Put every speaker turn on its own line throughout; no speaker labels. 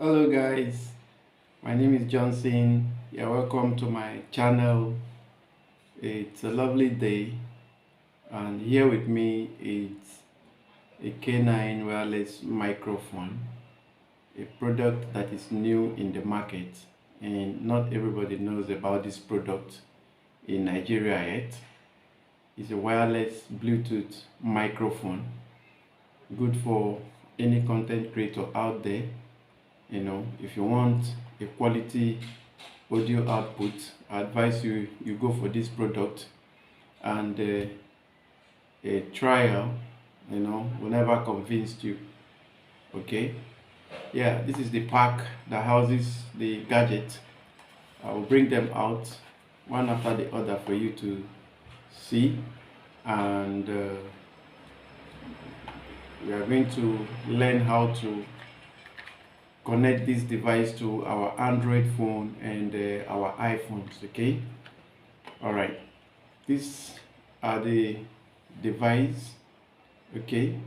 Hello guys, my name is Johnson. You're welcome to my channel. It's a lovely day, and here with me is a K9 wireless microphone, a product that is new in the market, and not everybody knows about this product in Nigeria yet. It's a wireless Bluetooth microphone, good for any content creator out there. If you want a quality audio output, I advise you go for this product, and a trial will never convince you. Okay, yeah, this is the pack that houses the gadget. I will bring them out one after the other for you to see, and we are going to learn how to connect this device to our Android phone and our iPhones. Okay, all right, these are the device. Okay,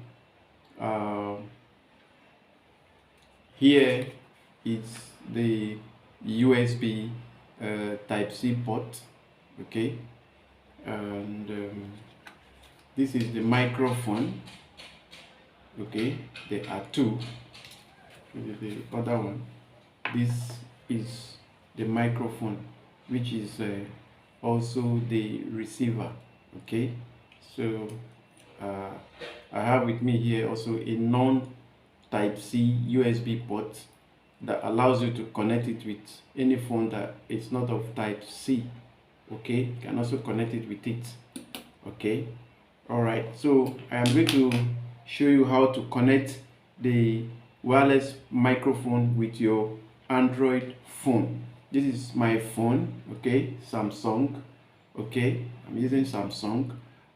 uh, here is the USB type C port. Okay, and this is the microphone. Okay, there are two. This is the other one. This is the microphone, which is also the receiver. Okay, so I have with me here also a non type C USB port that allows you to connect it with any phone that is not of type C. Okay, you can also connect it with it. Okay, all right, so I am going to show you how to connect the wireless microphone with your Android phone. This is my phone. Okay, Samsung. Okay, I'm using Samsung.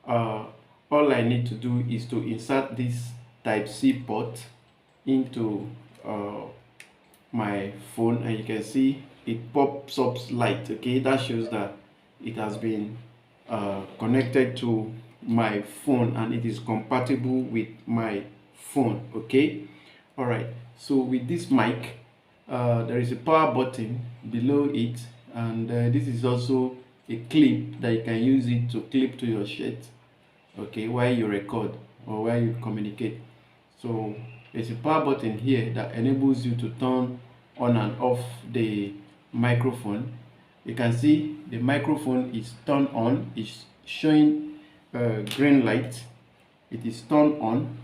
All I need to do is to insert this type C port into my phone, and you can see it pops up light. Okay, that shows that it has been connected to my phone and it is compatible with my phone. Okay, all right, so with this mic, there is a power button below it, and this is also a clip that you can use it to clip to your shirt. Okay, while you record or while you communicate. So there's a power button here that enables you to turn on and off the microphone. You can see the microphone is turned on, it's showing green light. It is turned on,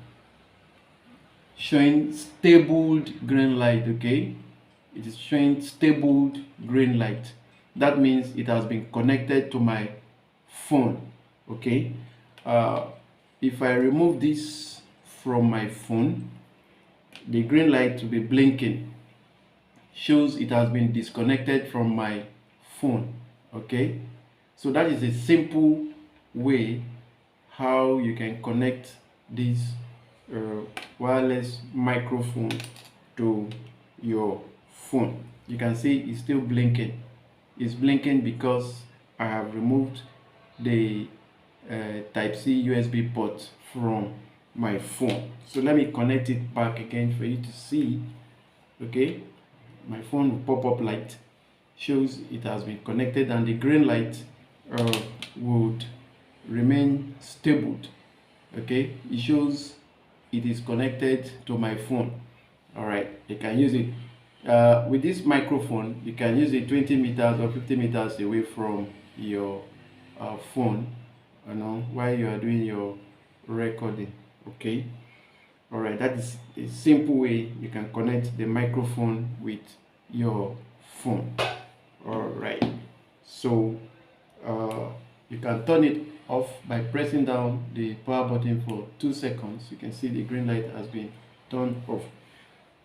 showing stabled green light. Okay, it is showing stabled green light. That means it has been connected to my phone. Okay, if I remove this from my phone, the green light will be blinking, shows it has been disconnected from my phone. Okay, so that is a simple way how you can connect this wireless microphone to your phone. You can see it's still blinking. It's blinking because I have removed the type C USB port from my phone. So let me connect it back again for you to see. Okay, my phone will pop up light, shows it has been connected, and the green light would remain stable. Okay, it shows it is connected to my phone. All right, you can use it with this microphone. You can use it 20 meters or 50 meters away from your phone, while you are doing your recording. Okay, all right, that is a simple way you can connect the microphone with your phone. All right, so you can turn it off by pressing down the power button for 2 seconds. You can see the green light has been turned off.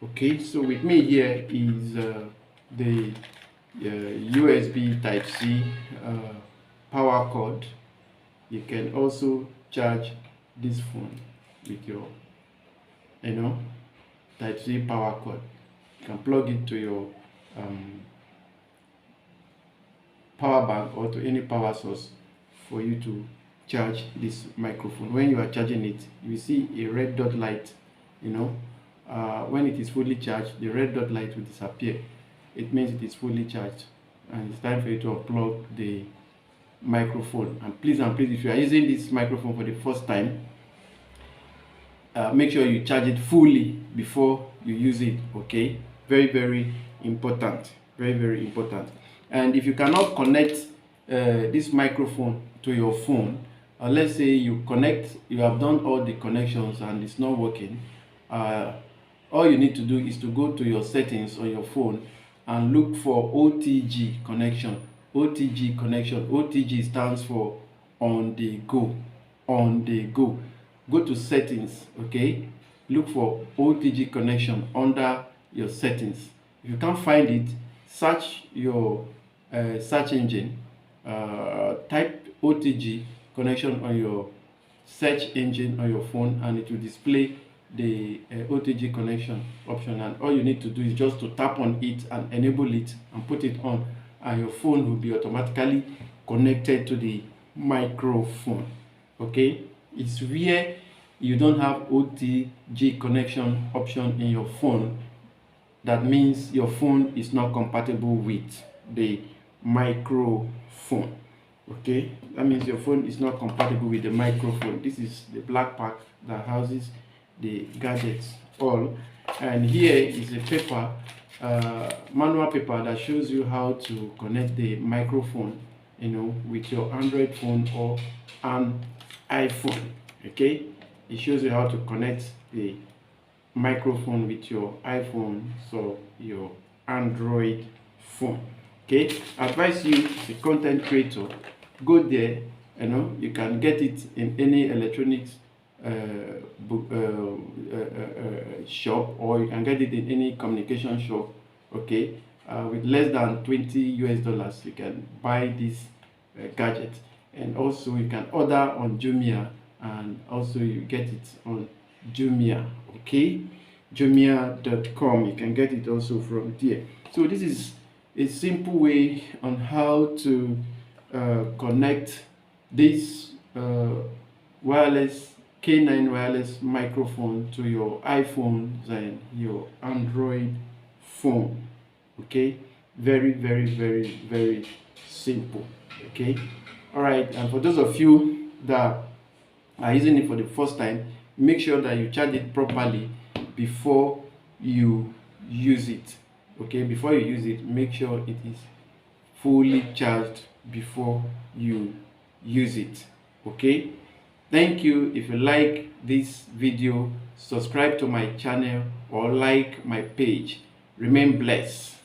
Okay, so with me here is the USB type C power cord. You can also charge this phone with your type C power cord. You can plug it to your power bank or to any power source for you to charge this microphone. When you are charging it, you see a red dot light when it is fully charged, the red dot light will disappear. It means it is fully charged, and it's time for you to unplug the microphone. And please, if you are using this microphone for the first time, make sure you charge it fully before you use it. Okay, very important, very important. And if you cannot connect this microphone to your phone, let's say you have done all the connections and it's not working, all you need to do is to go to your settings on your phone and look for OTG connection. OTG connection. OTG stands for on the go. On the go. Go to settings, okay? Look for OTG connection under your settings. If you can't find it, search your search engine, type OTG connection on your search engine on your phone, and it will display the OTG connection option. And all you need to do is just to tap on it and enable it and put it on, and your phone will be automatically connected to the microphone. Okay, it's where you don't have OTG connection option in your phone, that means your phone is not compatible with the microphone. Okay, that means your phone is not compatible with the microphone. This is the black pack that houses the gadgets all, and here is a paper, manual paper, that shows you how to connect the microphone, with your Android phone or an iPhone. Okay, it shows you how to connect the microphone with your iPhone, so your Android phone. Okay, I advise you, as a content creator, go there. You can get it in any electronics shop, or you can get it in any communication shop. Okay, with less than $20 you can buy this gadget. And also you can order on Jumia, and also you get it on Jumia. Okay, Jumia.com, you can get it also from there. So this is a simple way on how to connect this wireless K9 wireless microphone to your iPhones and your Android phone. Okay, very simple. Okay, all right. And for those of you that are using it for the first time, make sure that you charge it properly before you use it. Okay, before you use it, make sure it is fully charged before you use it. Okay, thank you. If you like this video, subscribe to my channel or like my page. Remain blessed.